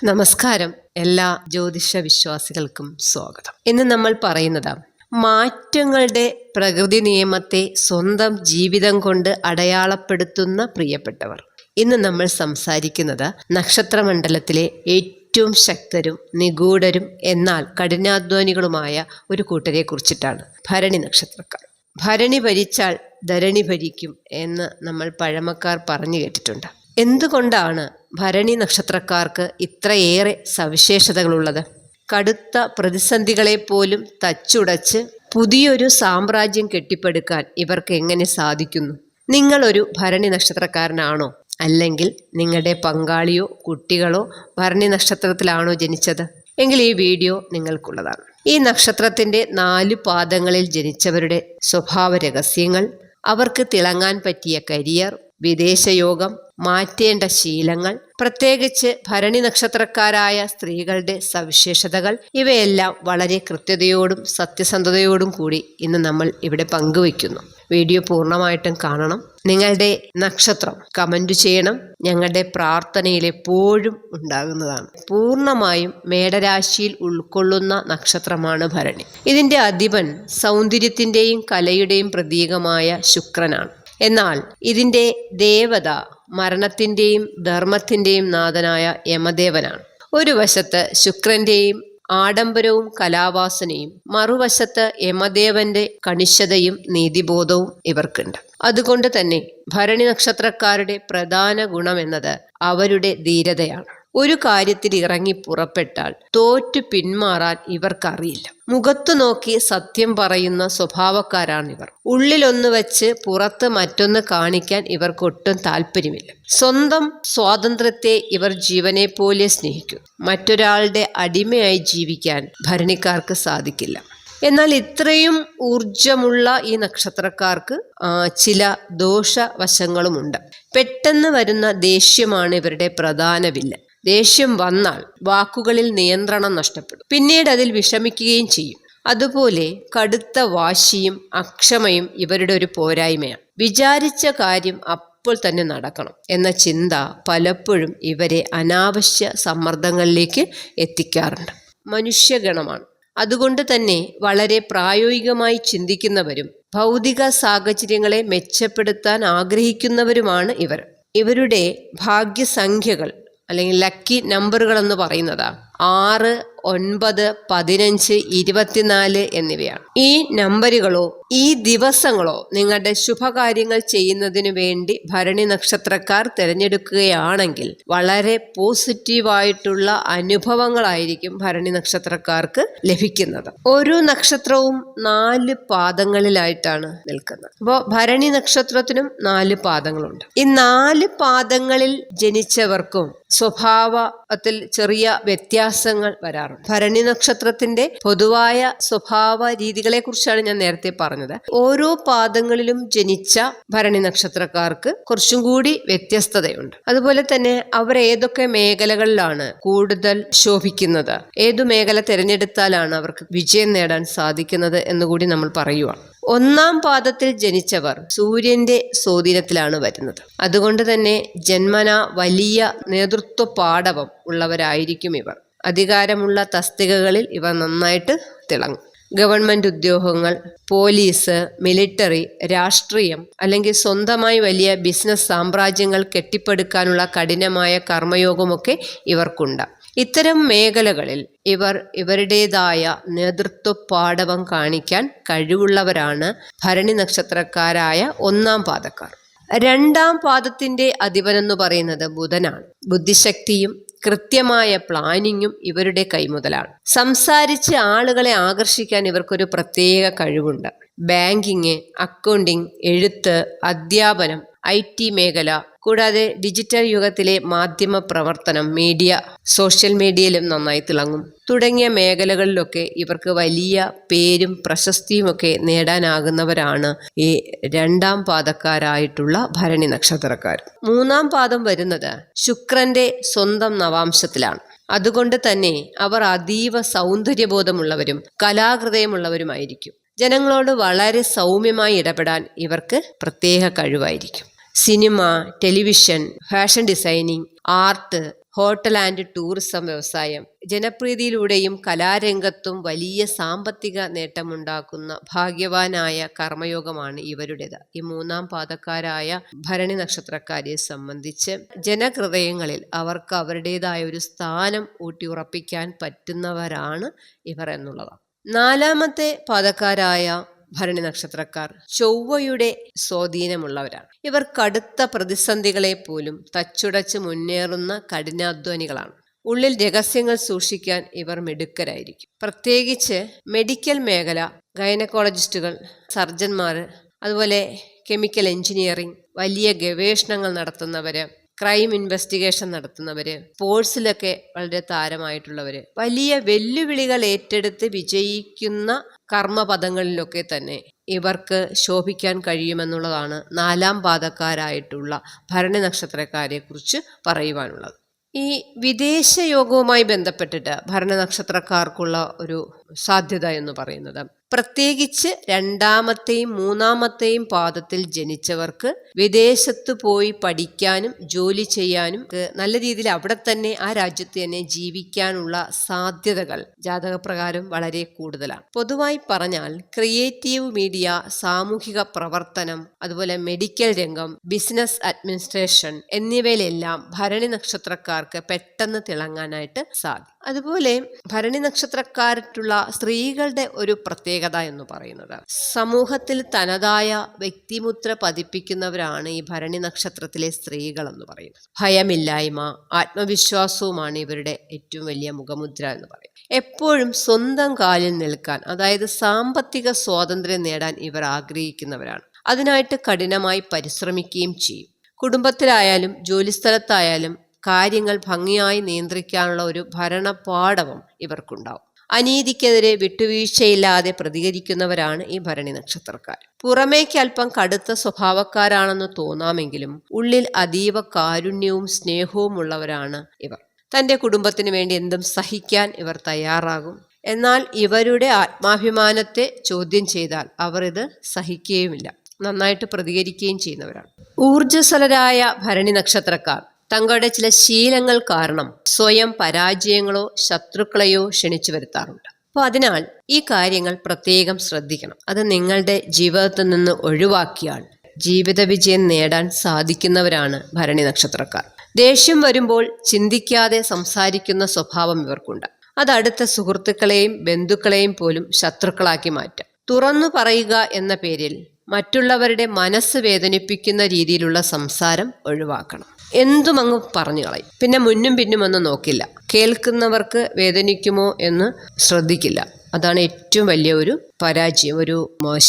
നമസ്കാരം. എല്ലാ ജ്യോതിഷ വിശ്വാസികൾക്കും സ്വാഗതം. ഇന്ന് നമ്മൾ പറയുന്നത് മാറ്റങ്ങളുടെ പ്രകൃതി നിയമത്തെ സ്വന്തം ജീവിതം കൊണ്ട് അടയാളപ്പെടുത്തുന്ന പ്രിയപ്പെട്ടവർ. ഇന്ന് നമ്മൾ സംസാരിക്കുന്നത് നക്ഷത്രമണ്ഡലത്തിലെ ഏറ്റവും ശക്തരും നിഗൂഢരും എന്നാൽ കഠിനാധ്വാനികളുമായ ഒരു കൂട്ടരെ കുറിച്ചിട്ടാണ്. ഭരണി നക്ഷത്രക്കാർ. ഭരണി ഭരിച്ചാൽ ധരണി ഭരിക്കും എന്ന് നമ്മൾ പഴമക്കാർ പറഞ്ഞു കേട്ടിട്ടുണ്ട്. എന്തുകൊണ്ടാണ് ഭരണി നക്ഷത്രക്കാർക്ക് ഇത്രയേറെ സവിശേഷതകളുള്ളത്? കടുത്ത പ്രതിസന്ധികളെ പോലും തച്ചുടച്ച് പുതിയൊരു സാമ്രാജ്യം കെട്ടിപ്പടുക്കാൻ ഇവർക്ക് എങ്ങനെ സാധിക്കുന്നു? നിങ്ങളൊരു ഭരണി നക്ഷത്രക്കാരനാണോ? അല്ലെങ്കിൽ നിങ്ങളുടെ പങ്കാളിയോ കുട്ടികളോ ഭരണി നക്ഷത്രത്തിലാണോ ജനിച്ചത്? എങ്കിൽ ഈ വീഡിയോ നിങ്ങൾക്കുള്ളതാണ്. ഈ നക്ഷത്രത്തിൻ്റെ 4 പാദങ്ങളിൽ ജനിച്ചവരുടെ സ്വഭാവ രഹസ്യങ്ങൾ, അവർക്ക് തിളങ്ങാൻ പറ്റിയ കരിയർ, വിദേശയോഗം, മാറ്റേണ്ട ശീലങ്ങൾ, പ്രത്യേകിച്ച് ഭരണി നക്ഷത്രക്കാരായ സ്ത്രീകളുടെ സവിശേഷതകൾ, ഇവയെല്ലാം വളരെ കൃത്യതയോടും സത്യസന്ധതയോടും കൂടി ഇന്ന് നമ്മൾ ഇവിടെ പങ്കുവയ്ക്കുന്നു. വീഡിയോ പൂർണ്ണമായിട്ടും കാണണം. നിങ്ങളുടെ നക്ഷത്രം കമൻറ്റ് ചെയ്യണം. ഞങ്ങളുടെ പ്രാർത്ഥനയിൽ എപ്പോഴും ഉണ്ടാകുന്നതാണ്. പൂർണ്ണമായും മേടരാശിയിൽ ഉൾക്കൊള്ളുന്ന നക്ഷത്രമാണ് ഭരണി. ഇതിൻ്റെ അധിപൻ സൗന്ദര്യത്തിൻ്റെയും കലയുടെയും പ്രതീകമായ ശുക്രനാണ്. എന്നാൽ ഇതിൻ്റെ ദേവത മരണത്തിൻ്റെയും ധർമ്മത്തിൻ്റെയും നാഥനായ യമദേവനാണ്. ഒരു വശത്ത് ശുക്രൻ്റെയും ആഡംബരവും കലാവാസനയും, മറുവശത്ത് യമദേവന്റെ കണിശതയും നീതിബോധവും ഇവർക്കുണ്ട്. അതുകൊണ്ട് തന്നെ ഭരണി നക്ഷത്രക്കാരുടെ പ്രധാന ഗുണമെന്നത് അവരുടെ ധീരതയാണ്. ഒരു കാര്യത്തിൽ ഇറങ്ങി പുറപ്പെട്ടാൽ തോറ്റു പിന്മാറാൻ ഇവർക്കറിയില്ല. മുഖത്തു നോക്കി സത്യം പറയുന്ന സ്വഭാവക്കാരാണിവർ. ഉള്ളിലൊന്ന് വെച്ച് പുറത്ത് മറ്റൊന്ന് കാണിക്കാൻ ഇവർക്കൊട്ടും താല്പര്യമില്ല. സ്വന്തം സ്വാതന്ത്ര്യത്തെ ഇവർ ജീവനെ പോലെ സ്നേഹിക്കും. മറ്റൊരാളുടെ അടിമയായി ജീവിക്കാൻ ഭരണിക്കാർക്ക് സാധിക്കില്ല. എന്നാൽ ഇത്രയും ഊർജമുള്ള ഈ നക്ഷത്രക്കാർക്ക് ചില ദോഷവശങ്ങളുമുണ്ട്. പെട്ടെന്ന് വരുന്ന ദേഷ്യമാണ് ഇവരുടെ പ്രധാന വില്ലൻ. ദേഷ്യം വന്നാൽ വാക്കുകളിൽ നിയന്ത്രണം നഷ്ടപ്പെടും. പിന്നീട് അതിൽ വിഷമിക്കുകയും ചെയ്യും. അതുപോലെ കടുത്ത വാശിയും അക്ഷമയും ഇവരുടെ ഒരു പോരായ്മയാണ്. വിചാരിച്ച കാര്യം അപ്പോൾ തന്നെ നടക്കണം എന്ന ചിന്ത പലപ്പോഴും ഇവരെ അനാവശ്യ സമ്മർദ്ദങ്ങളിലേക്ക് എത്തിക്കാറുണ്ട്. മനുഷ്യഗണമാണ്. അതുകൊണ്ട് തന്നെ വളരെ പ്രായോഗികമായി ചിന്തിക്കുന്നവരും ഭൗതിക സാഹചര്യങ്ങളെ മെച്ചപ്പെടുത്താൻ ആഗ്രഹിക്കുന്നവരുമാണ് ഇവർ. ഇവരുടെ ഭാഗ്യസംഖ്യകൾ അല്ലെങ്കിൽ ലക്കി നമ്പറുകൾ എന്ന് പറയുന്നത് 6, 9, 15, 24 എന്നിവയാണ്. ഈ നമ്പറുകളോ ഈ ദിവസങ്ങളോ നിങ്ങളുടെ ശുഭകാര്യങ്ങൾ ചെയ്യുന്നതിന് വേണ്ടി ഭരണി നക്ഷത്രക്കാർ തിരഞ്ഞെടുക്കുകയാണെങ്കിൽ വളരെ പോസിറ്റീവായിട്ടുള്ള അനുഭവങ്ങളായിരിക്കും ഭരണി നക്ഷത്രക്കാർക്ക് ലഭിക്കുന്നത്. ഓരോ നക്ഷത്രവും 4 പാദങ്ങളിലായിട്ടാണ് നിൽക്കുന്നത്. അപ്പോൾ ഭരണി നക്ഷത്രത്തിനും 4 പാദങ്ങളുണ്ട്. ഈ 4 പാദങ്ങളിൽ ജനിച്ചവർക്കും സ്വഭാവത്തിൽ ചെറിയ വ്യത്യാസങ്ങൾ വരാറുണ്ട്. ഭരണി നക്ഷത്രത്തിന്റെ പൊതുവായ സ്വഭാവ രീതികളെ കുറിച്ചാണ് ഞാൻ നേരത്തെ പറഞ്ഞത്. ഓരോ പാദങ്ങളിലും ജനിച്ച ഭരണി നക്ഷത്രക്കാർക്ക് കുറച്ചും കൂടി വ്യത്യസ്തതയുണ്ട്. അതുപോലെ തന്നെ അവർ ഏതൊക്കെ മേഖലകളിലാണ് കൂടുതൽ ശോഭിക്കുന്നത്, ഏതു മേഖല തിരഞ്ഞെടുത്താലാണ് അവർക്ക് വിജയം നേടാൻ സാധിക്കുന്നത് എന്നുകൂടി നമ്മൾ പറയുവാണ്. 1-ാം പാദത്തിൽ ജനിച്ചവർ സൂര്യന്റെ സ്വാധീനത്തിലാണ് വരുന്നത്. അതുകൊണ്ട് തന്നെ ജന്മന വലിയ നേതൃത്വ പാടവം ഉള്ളവരായിരിക്കും ഇവർ. അധികാരമുള്ള തസ്തികകളിൽ ഇവർ നന്നായിട്ട് തിളങ്ങും. ഗവൺമെന്റ് ഉദ്യോഗങ്ങൾ, പോലീസ്, മിലിറ്ററി, രാഷ്ട്രീയം അല്ലെങ്കിൽ സ്വന്തമായി വലിയ ബിസിനസ് സാമ്രാജ്യങ്ങൾ കെട്ടിപ്പടുക്കാനുള്ള കഠിനമായ കർമ്മയോഗമൊക്കെ ഇവർക്കുണ്ട്. ഇത്തരം മേഖലകളിൽ ഇവർ ഇവരുടേതായ നേതൃത്വ പാടവം കാണിക്കാൻ കഴിവുള്ളവരാണ് ഭരണി നക്ഷത്രക്കാരായ 1-ാം പാദക്കാർ. 2-ാം പാദത്തിന്റെ അധിപനെന്ന് പറയുന്നത് ബുധനാണ്. ബുദ്ധിശക്തിയും കൃത്യമായ പ്ലാനിങ്ങും ഇവരുടെ കൈമുതലാണ്. സംസാരിച്ച് ആളുകളെ ആകർഷിക്കാൻ ഇവർക്കൊരു പ്രത്യേക കഴിവുണ്ട്. ബാങ്കിങ്, അക്കൗണ്ടിങ്, എഴുത്ത്, അധ്യാപനം, IT മേഖല, കൂടാതെ ഡിജിറ്റൽ യുഗത്തിലെ മാധ്യമ പ്രവർത്തനം, മീഡിയ, സോഷ്യൽ മീഡിയയിലും നന്നായി തിളങ്ങും തുടങ്ങിയ മേഖലകളിലൊക്കെ ഇവർക്ക് വലിയ പേരും പ്രശസ്തിയുമൊക്കെ നേടാനാകുന്നവരാണ് ഈ 2-ാം പാദക്കാരായിട്ടുള്ള ഭരണി നക്ഷത്രക്കാർ. 3-ാം പാദം വരുന്നത് ശുക്രന്റെ സ്വന്തം നവാംശത്തിലാണ്. അതുകൊണ്ട് തന്നെ അവർ അതീവ സൗന്ദര്യബോധമുള്ളവരും കലാഹൃദയമുള്ളവരുമായിരിക്കും. ജനങ്ങളോട് വളരെ സൗമ്യമായി ഇടപെടാൻ ഇവർക്ക് പ്രത്യേക കഴിവായിരിക്കും. Cinema, television, fashion designing, art, hotel and tourism വ്യവസായം. ജനപ്രീതിയിലൂടെയും കലാരംഗത്തും വലിയ സാമ്പത്തിക നേട്ടമുണ്ടാക്കുന്ന ഭാഗ്യവാനായ കർമ്മയോഗമാണ് ഇവരുടേത്. ഈ 3-ാം പാദക്കാരായ ഭരണി നക്ഷത്രക്കാരെ സംബന്ധിച്ച് ജനഹൃദയങ്ങളിൽ അവർക്ക് അവരുടേതായ ഒരു സ്ഥാനം ഊട്ടിയുറപ്പിക്കാൻ പറ്റുന്നവരാണ് ഇവർ എന്നുള്ളതാണ്. 4-ാമത്തെ പാദക്കാരായ ഭരണി നക്ഷത്രക്കാർ ചൊവ്വയുടെ സ്വാധീനമുള്ളവരാണ്. ഇവർ കടുത്ത പ്രതിസന്ധികളെ പോലും തച്ചുടച്ച് മുന്നേറുന്ന കഠിനാധ്വാനികളാണ്. ഉള്ളിൽ രഹസ്യങ്ങൾ സൂക്ഷിക്കാൻ ഇവർ മിടുക്കരായിരിക്കും. പ്രത്യേകിച്ച് മെഡിക്കൽ മേഖല, ഗൈനക്കോളജിസ്റ്റുകൾ, സർജന്മാർ, അതുപോലെ കെമിക്കൽ എഞ്ചിനീയറിംഗ്, വലിയ ഗവേഷണങ്ങൾ നടത്തുന്നവര്, ക്രൈം ഇൻവെസ്റ്റിഗേഷൻ നടത്തുന്നവര്, സ്പോർട്സിലൊക്കെ വളരെ താരമായിട്ടുള്ളവര്, വലിയ വെല്ലുവിളികൾ ഏറ്റെടുത്ത് വിജയിക്കുന്ന കർമ്മപദങ്ങളിലൊക്കെ തന്നെ ഇവർക്ക് ശോഭിക്കാൻ കഴിയുമെന്നുള്ളതാണ് 4-ാം പാദക്കാരായിട്ടുള്ള ഭരണി നക്ഷത്രക്കാരെ കുറിച്ച് പറയുവാനുള്ളത്. ഈ വിദേശ യോഗവുമായി ബന്ധപ്പെട്ടിട്ട് ഭരണി നക്ഷത്രക്കാർക്കുള്ള ഒരു സാധ്യത എന്ന് പറയുന്നത്, പ്രത്യേകിച്ച് 2-ാമത്തെയും 3-ാമത്തെയും പാദത്തിൽ ജനിച്ചവർക്ക് വിദേശത്ത് പോയി പഠിക്കാനും ജോലി ചെയ്യാനും നല്ല രീതിയിൽ അവിടെ തന്നെ ആ രാജ്യത്ത് തന്നെ ജീവിക്കാനുള്ള സാധ്യതകൾ ജാതകപ്രകാരം വളരെ കൂടുതലാണ്. പൊതുവായി പറഞ്ഞാൽ ക്രിയേറ്റീവ് മീഡിയ, സാമൂഹിക പ്രവർത്തനം, അതുപോലെ മെഡിക്കൽ രംഗം, ബിസിനസ് അഡ്മിനിസ്ട്രേഷൻ എന്നിവയിലെല്ലാം ഭരണി നക്ഷത്രക്കാർക്ക് പെട്ടെന്ന് തിളങ്ങാനായിട്ട് സാധിക്കും. അതുപോലെ ഭരണി നക്ഷത്രക്കാരായിട്ടുള്ള സ്ത്രീകളുടെ ഒരു പ്രത്യേകത എന്ന് പറയുന്നത്, സമൂഹത്തിൽ തനതായ വ്യക്തിമുദ്ര പതിപ്പിക്കുന്നവരാണ് ഈ ഭരണി നക്ഷത്രത്തിലെ സ്ത്രീകൾ എന്ന് പറയുന്നത്. ഭയമില്ലായ്മ, ആത്മവിശ്വാസവുമാണ് ഇവരുടെ ഏറ്റവും വലിയ മുഖമുദ്ര എന്ന് പറയും. എപ്പോഴും സ്വന്തം കാലിൽ നിൽക്കാൻ, അതായത് സാമ്പത്തിക സ്വാതന്ത്ര്യം നേടാൻ ഇവർ ആഗ്രഹിക്കുന്നവരാണ്. അതിനായിട്ട് കഠിനമായി പരിശ്രമിക്കുകയും ചെയ്യും. കുടുംബത്തിലായാലും ജോലിസ്ഥലത്തായാലും കാര്യങ്ങൾ ഭംഗിയായി നിയന്ത്രിക്കാനുള്ള ഒരു ഭരണപാടവം ഇവർക്കുണ്ടാവും. അനീതിക്കെതിരെ വിട്ടുവീഴ്ചയില്ലാതെ പ്രതികരിക്കുന്നവരാണ് ഈ ഭരണി നക്ഷത്രക്കാർ. പുറമേക്ക് അല്പം കടുത്ത സ്വഭാവക്കാരാണെന്ന് തോന്നാമെങ്കിലും ഉള്ളിൽ അതീവ കാരുണ്യവും സ്നേഹവും ഉള്ളവരാണ് ഇവർ. തൻ്റെ കുടുംബത്തിന് വേണ്ടി എന്തും സഹിക്കാൻ ഇവർ തയ്യാറാകും. എന്നാൽ ഇവരുടെ ആത്മാഭിമാനത്തെ ചോദ്യം ചെയ്താൽ അവർ ഇത് സഹിക്കുകയുമില്ല. നന്നായിട്ട് പ്രതികരിക്കുകയും ചെയ്യുന്നവരാണ്. ഊർജ്ജസ്വലരായ ഭരണി നക്ഷത്രക്കാർ തങ്ങളുടെ ചില ശീലങ്ങൾ കാരണം സ്വയം പരാജയങ്ങളോ ശത്രുക്കളെയോ ക്ഷണിച്ചു വരുത്താറുണ്ട്. അപ്പോൾ അതിനാൽ ഈ കാര്യങ്ങൾ പ്രത്യേകം ശ്രദ്ധിക്കണം. അത് നിങ്ങളുടെ ജീവിതത്തിൽ നിന്ന് ഒഴിവാക്കിയാൽ ജീവിത വിജയം നേടാൻ സാധിക്കുന്നവരാണ് ഭരണി നക്ഷത്രക്കാർ. ദേഷ്യം വരുമ്പോൾ ചിന്തിക്കാതെ സംസാരിക്കുന്ന സ്വഭാവം ഇവർക്കുണ്ട്. അത് അടുത്ത സുഹൃത്തുക്കളെയും ബന്ധുക്കളെയും പോലും ശത്രുക്കളാക്കി മാറ്റാം. തുറന്നു പറയുക എന്ന പേരിൽ മറ്റുള്ളവരുടെ മനസ്സ് വേദനിപ്പിക്കുന്ന രീതിയിലുള്ള സംസാരം ഒഴിവാക്കണം. എന്തും അങ്ങ് പറഞ്ഞു കളയും. പിന്നെ മുന്നും പിന്നും ഒന്നും നോക്കില്ല. കേൾക്കുന്നവർക്ക് വേദനിക്കുമോ എന്ന് ശ്രദ്ധിക്കില്ല. അതാണ് ഏറ്റവും വലിയ ഒരു പരാജയം. ഒരു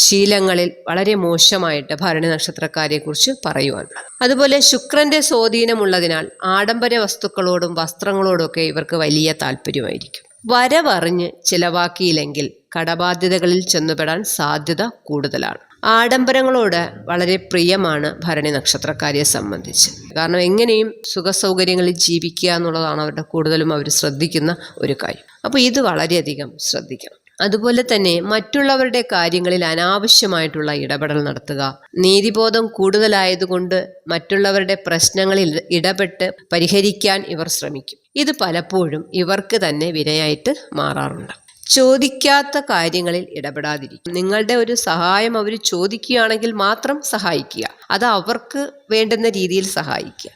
ശീലങ്ങളിൽ വളരെ മോശമായിട്ട് ഭരണി നക്ഷത്രക്കാരെ കുറിച്ച് പറയുവാനുള്ളത്. അതുപോലെ ശുക്രന്റെ സ്വാധീനമുള്ളതിനാൽ ആഡംബര വസ്തുക്കളോടും വസ്ത്രങ്ങളോടും ഒക്കെ ഇവർക്ക് വലിയ താല്പര്യമായിരിക്കും. വരവറിഞ്ഞ് ചിലവാക്കിയില്ലെങ്കിൽ കടബാധ്യതകളിൽ ചെന്നുപെടാൻ സാധ്യത കൂടുതലാണ്. ആഡംബരങ്ങളോട് വളരെ പ്രിയമാണ് ഭരണി നക്ഷത്രക്കാരെ സംബന്ധിച്ച്. കാരണം എങ്ങനെയും സുഖസൗകര്യങ്ങളിൽ ജീവിക്കുക എന്നുള്ളതാണ് അവരുടെ കൂടുതലും അവർ ശ്രദ്ധിക്കുന്ന ഒരു കാര്യം. അപ്പോൾ ഇത് വളരെയധികം ശ്രദ്ധിക്കണം. അതുപോലെ തന്നെ മറ്റുള്ളവരുടെ കാര്യങ്ങളിൽ അനാവശ്യമായിട്ടുള്ള ഇടപെടൽ നടത്തുക. നീതിബോധം കൂടുതലായതുകൊണ്ട് മറ്റുള്ളവരുടെ പ്രശ്നങ്ങളിൽ ഇടപെട്ട് പരിഹരിക്കാൻ ഇവർ ശ്രമിക്കും. ഇത് പലപ്പോഴും ഇവർക്ക് തന്നെ വിനയായിട്ട് മാറാറുണ്ട്. ചോദിക്കാത്ത കാര്യങ്ങളിൽ ഇടപെടാതിരിക്കും. നിങ്ങളുടെ ഒരു സഹായം അവർ ചോദിക്കുകയാണെങ്കിൽ മാത്രം സഹായിക്കുക. അത് അവർക്ക് വേണ്ടുന്ന രീതിയിൽ സഹായിക്കുക.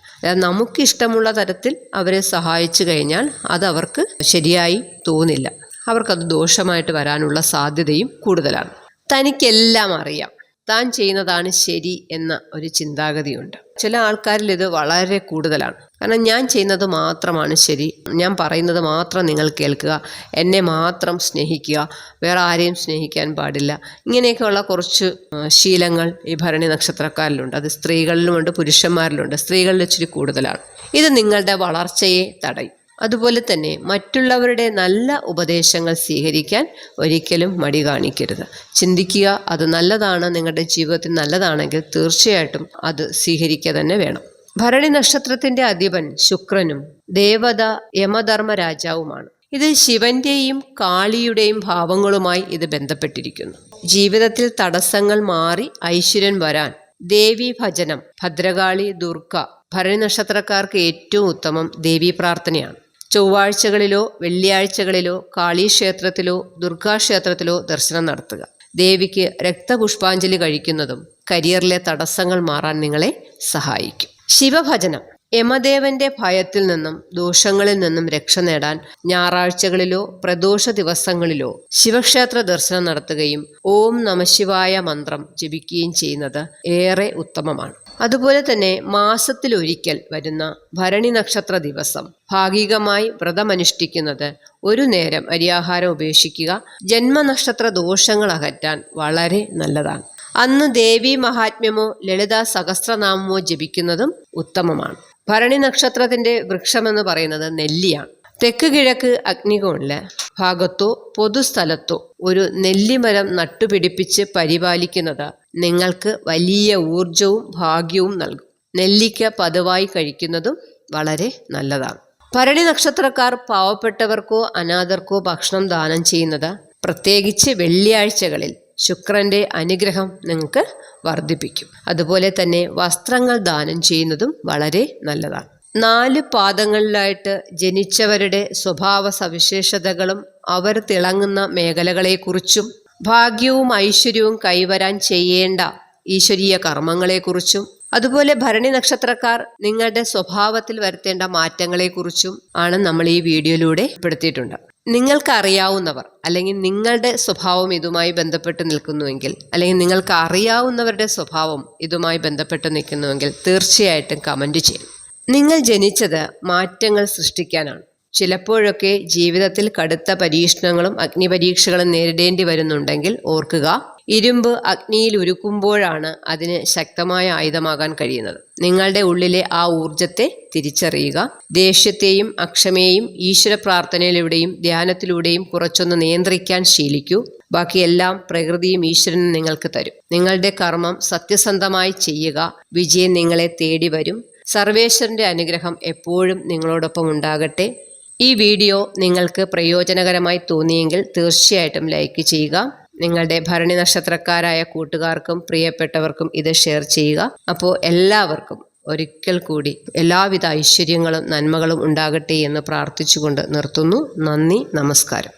നമുക്കിഷ്ടമുള്ള തരത്തിൽ അവരെ സഹായിച്ചു കഴിഞ്ഞാൽ അത് അവർക്ക് ശരിയായി തോന്നില്ല. അവർക്കത് ദോഷമായിട്ട് വരാനുള്ള സാധ്യതയും കൂടുതലാണ്. തനിക്കെല്ലാം അറിയാം, താൻ ചെയ്യുന്നതാണ് ശരി എന്ന ഒരു ചിന്താഗതിയുണ്ട്. ചില ആൾക്കാരിൽ ഇത് വളരെ കൂടുതലാണ്. കാരണം ഞാൻ ചെയ്യുന്നത് മാത്രമാണ് ശരി, ഞാൻ പറയുന്നത് മാത്രം നിങ്ങൾ കേൾക്കുക, എന്നെ മാത്രം സ്നേഹിക്കുക, വേറെ ആരെയും സ്നേഹിക്കാൻ പാടില്ല. ഇങ്ങനെയൊക്കെയുള്ള കുറച്ച് ശീലങ്ങൾ ഈ ഭരണി നക്ഷത്രക്കാരിലുണ്ട്. അത് സ്ത്രീകളിലുമുണ്ട്, പുരുഷന്മാരിലുണ്ട്. സ്ത്രീകളിൽ ഇച്ചിരി കൂടുതലാണ്. ഇത് നിങ്ങളുടെ വളർച്ചയെ തടയും. അതുപോലെ തന്നെ മറ്റുള്ളവരുടെ നല്ല ഉപദേശങ്ങൾ സ്വീകരിക്കാൻ ഒരിക്കലും മടി കാണിക്കരുത്. ചിന്തിക്കുക, അത് നല്ലതാണ്, നിങ്ങളുടെ ജീവിതത്തിൽ നല്ലതാണെങ്കിൽ തീർച്ചയായിട്ടും അത് സ്വീകരിക്കുക തന്നെ വേണം. ഭരണി നക്ഷത്രത്തിന്റെ അധിപൻ ശുക്രനും ദേവത യമധർമ്മ രാജാവുമാണ്. ഇത് ശിവന്റെയും കാളിയുടെയും ഭാവങ്ങളുമായി ഇത് ബന്ധപ്പെട്ടിരിക്കുന്നു. ജീവിതത്തിൽ തടസ്സങ്ങൾ മാറി ഐശ്വര്യൻ വരാൻ ദേവീ ഭജനം, ഭദ്രകാളി, ദുർഗ ഭരണി നക്ഷത്രക്കാർക്ക് ഏറ്റവും ഉത്തമം ദേവീ പ്രാർത്ഥനയാണ്. ചൊവ്വാഴ്ചകളിലോ വെള്ളിയാഴ്ചകളിലോ കാളീക്ഷേത്രത്തിലോ ദുർഗാക്ഷേത്രത്തിലോ ദർശനം നടത്തുക. ദേവിക്ക് രക്തപുഷ്പാഞ്ജലി കഴിക്കുന്നതും കരിയറിലെ തടസ്സങ്ങൾ മാറാൻ നിങ്ങളെ സഹായിക്കും. ശിവഭജനം. യമദേവന്റെ ഭയത്തിൽ നിന്നും ദോഷങ്ങളിൽ നിന്നും രക്ഷ നേടാൻ ഞായറാഴ്ചകളിലോ പ്രദോഷ ദിവസങ്ങളിലോ ശിവക്ഷേത്ര ദർശനം നടത്തുകയും ഓം നമഃശിവായ മന്ത്രം ജപിക്കുകയും ചെയ്യുന്നത് ഏറെ ഉത്തമമാണ്. അതുപോലെ തന്നെ മാസത്തിലൊരിക്കൽ വരുന്ന ഭരണി നക്ഷത്ര ദിവസം ഭാഗികമായി വ്രതമനുഷ്ഠിക്കുന്നത്, ഒരു നേരം അരിയാഹാരം ഉപേക്ഷിക്കുക, ജന്മനക്ഷത്ര ദോഷങ്ങൾ അകറ്റാൻ വളരെ നല്ലതാണ്. അന്ന് ദേവീ മഹാത്മ്യമോ ലളിതാ സഹസ്രനാമമോ ജപിക്കുന്നതും ഉത്തമമാണ്. ഭരണി നക്ഷത്രത്തിന്റെ വൃക്ഷമെന്ന് പറയുന്നത് നെല്ലിയാണ്. തെക്ക് കിഴക്ക് അഗ്നികോണിലെ ഭാഗത്തോ പൊതുസ്ഥലത്തോ ഒരു നെല്ലിമരം നട്ടുപിടിപ്പിച്ച് പരിപാലിക്കുന്നത് നിങ്ങൾക്ക് വലിയ ഊർജവും ഭാഗ്യവും നൽകും. നെല്ലിക്ക പതിവായി കഴിക്കുന്നതും വളരെ നല്ലതാണ്. ഭരണി നക്ഷത്രക്കാർ പാവപ്പെട്ടവർക്കോ അനാഥർക്കോ ഭക്ഷണം ദാനം ചെയ്യുന്നത്, പ്രത്യേകിച്ച് വെള്ളിയാഴ്ചകളിൽ ശുക്രന്റെ അനുഗ്രഹം നിങ്ങൾക്ക് വർദ്ധിപ്പിക്കും. അതുപോലെ തന്നെ വസ്ത്രങ്ങൾ ദാനം ചെയ്യുന്നതും വളരെ നല്ലതാണ്. 4 പാദങ്ങളിലായിട്ട് ജനിച്ചവരുടെ സ്വഭാവ സവിശേഷതകളും അവർ തിളങ്ങുന്ന മേഖലകളെക്കുറിച്ചും ഭാഗ്യവും ഐശ്വര്യവും കൈവരാൻ ചെയ്യേണ്ട ഈശ്വരീയ കർമ്മങ്ങളെക്കുറിച്ചും അതുപോലെ ഭരണി നക്ഷത്രക്കാർ നിങ്ങളുടെ സ്വഭാവത്തിൽ വരുത്തേണ്ട മാറ്റങ്ങളെക്കുറിച്ചും ആണ് നമ്മൾ ഈ വീഡിയോയിലൂടെ ഉൾപ്പെടുത്തിയിട്ടുണ്ട്. നിങ്ങൾക്കറിയാവുന്നവർ അല്ലെങ്കിൽ നിങ്ങളുടെ സ്വഭാവം ഇതുമായി ബന്ധപ്പെട്ട് നിൽക്കുന്നുവെങ്കിൽ, അല്ലെങ്കിൽ നിങ്ങൾക്ക് അറിയാവുന്നവരുടെ സ്വഭാവം ഇതുമായി ബന്ധപ്പെട്ട് നിൽക്കുന്നുവെങ്കിൽ തീർച്ചയായിട്ടും കമൻറ്റ് ചെയ്യും. നിങ്ങൾ ജനിച്ചത് മാറ്റങ്ങൾ സൃഷ്ടിക്കാനാണ്. ചിലപ്പോഴൊക്കെ ജീവിതത്തിൽ കടുത്ത പരീക്ഷണങ്ങളും അഗ്നിപരീക്ഷകളും നേരിടേണ്ടി വരുന്നുണ്ടെങ്കിൽ ഓർക്കുക, ഇരുമ്പ് അഗ്നിയിൽ ഉരുക്കുമ്പോഴാണ് അതിന് ശക്തമായ ആയുധമാകാൻ കഴിയുന്നത്. നിങ്ങളുടെ ഉള്ളിലെ ആ ഊർജത്തെ തിരിച്ചറിയുക. ദേഷ്യത്തെയും അക്ഷമയെയും ഈശ്വര പ്രാർത്ഥനയിലൂടെയും ധ്യാനത്തിലൂടെയും കുറച്ചൊന്ന് നിയന്ത്രിക്കാൻ ശീലിക്കൂ. ബാക്കിയെല്ലാം പ്രകൃതിയും ഈശ്വരനും നിങ്ങൾക്ക് തരും. നിങ്ങളുടെ കർമ്മം സത്യസന്ധമായി ചെയ്യുക. വിജയം നിങ്ങളെ തേടി വരും. സർവേശ്വരന്റെ അനുഗ്രഹം എപ്പോഴും നിങ്ങളോടൊപ്പം ഉണ്ടാകട്ടെ. ഈ വീഡിയോ നിങ്ങൾക്ക് പ്രയോജനകരമായി തോന്നിയെങ്കിൽ തീർച്ചയായിട്ടും ലൈക്ക് ചെയ്യുക. നിങ്ങളുടെ ഭരണി നക്ഷത്രക്കാരായ കൂട്ടുകാർക്കും പ്രിയപ്പെട്ടവർക്കും ഇത് ഷെയർ ചെയ്യുക. അപ്പോൾ എല്ലാവർക്കും ഒരിക്കൽ കൂടി എല്ലാവിധ ഐശ്വര്യങ്ങളും നന്മകളും ഉണ്ടാകട്ടെ എന്ന് പ്രാർത്ഥിച്ചുകൊണ്ട് നിർത്തുന്നു. നന്ദി, നമസ്കാരം.